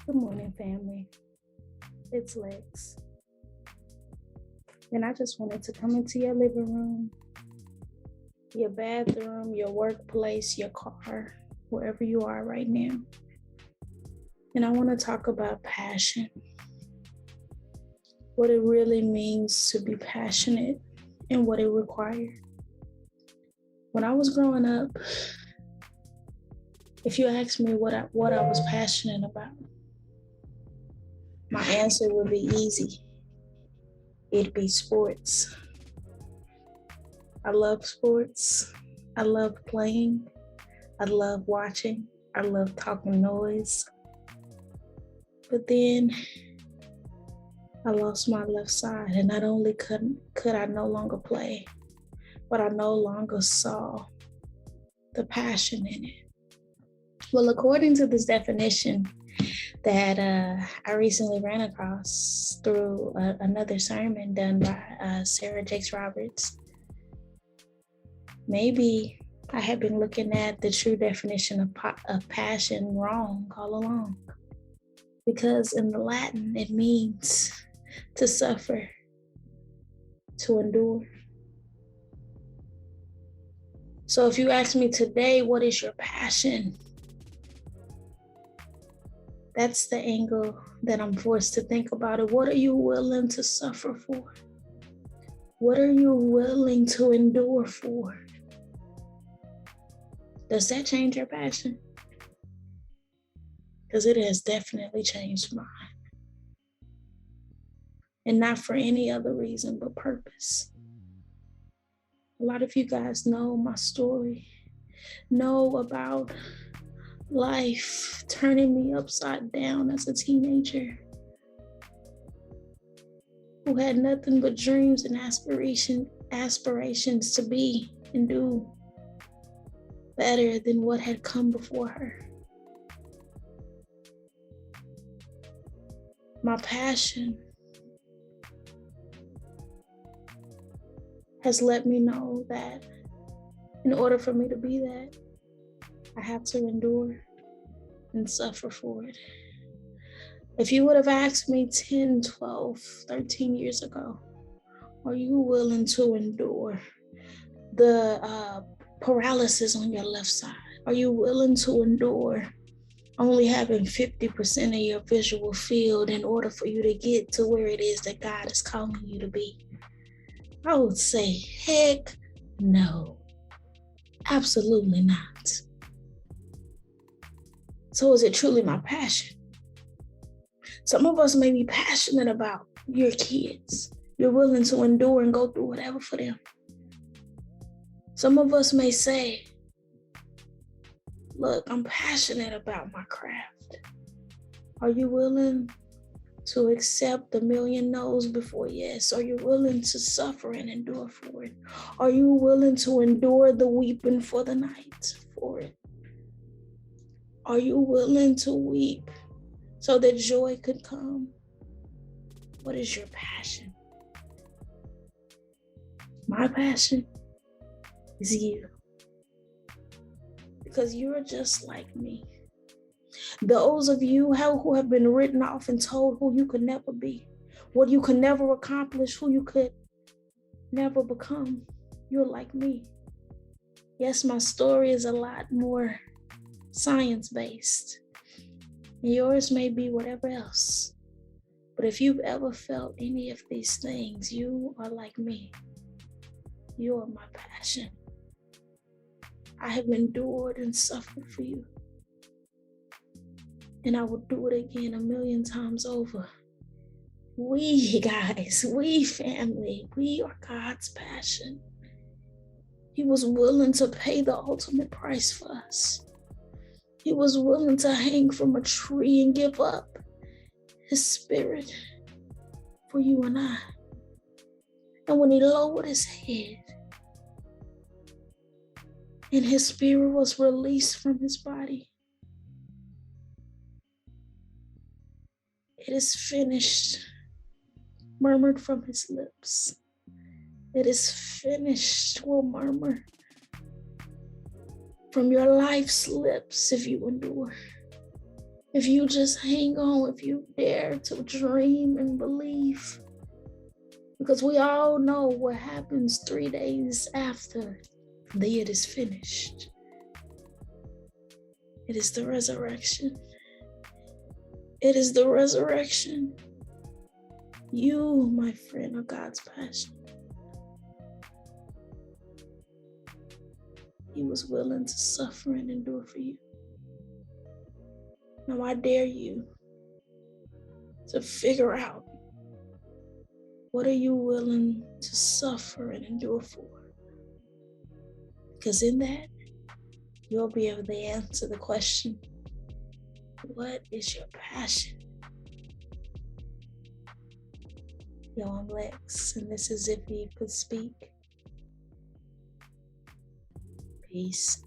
Good morning, family. It's Lex. And I just wanted to come into your living room, your bathroom, your workplace, your car, wherever you are right now. And I want to talk about passion, what it really means to be passionate and what it requires. When I was growing up, if you asked me what I was passionate about, my answer would be easy. It'd be sports. I love sports. I love playing. I love watching. I love talking noise. But then I lost my left side, and not only could I no longer play, but I no longer saw the passion in it. Well, according to this definition that I recently ran across through another sermon done by Sarah Jakes Roberts, maybe I have been looking at the true definition of passion wrong all along. Because in the Latin, it means to suffer, to endure. So if you ask me today, what is your passion? That's the angle that I'm forced to think about it. What are you willing to suffer for? What are you willing to endure for? Does that change your passion? Because it has definitely changed mine. And not for any other reason but purpose. A lot of you guys know my story, know about life turning me upside down as a teenager who had nothing but dreams and aspirations to be and do better than what had come before her. My passion has let me know that in order for me to be that, I have to endure and suffer for it. If you would have asked me 10, 12, 13 years ago, are you willing to endure the paralysis on your left side? Are you willing to endure only having 50% of your visual field in order for you to get to where it is that God is calling you to be? I would say, heck no, absolutely not. So is it truly my passion? Some of us may be passionate about your kids. You're willing to endure and go through whatever for them. Some of us may say, look, I'm passionate about my craft. Are you willing to accept a million no's before yes? Are you willing to suffer and endure for it? Are you willing to endure the weeping for the night for it? Are you willing to weep so that joy could come? What is your passion? My passion is you. Because you're just like me. Those of you who have been written off and told who you could never be, what you could never accomplish, who you could never become, you're like me. Yes, my story is a lot more science-based. Yours may be whatever else. But if you've ever felt any of these things, you are like me. You are my passion. I have endured and suffered for you. And I will do it again 1,000,000 times over. We guys, we family, we are God's passion. He was willing to pay the ultimate price for us. He was willing to hang from a tree and give up his spirit for you and I. And when he lowered his head and his spirit was released from his body, it is finished, murmured from his lips. It is finished will murmur from your life's lips if you endure. If you just hang on, if you dare to dream and believe, because we all know what happens 3 days after the it is finished. It is the resurrection. It is the resurrection. You, my friend, are God's passion. He was willing to suffer and endure for you. Now I dare you to figure out, what are you willing to suffer and endure for? Because in that, you'll be able to answer the question, what is your passion? Yo, I'm Lex, and this is If He Could Speak. Peace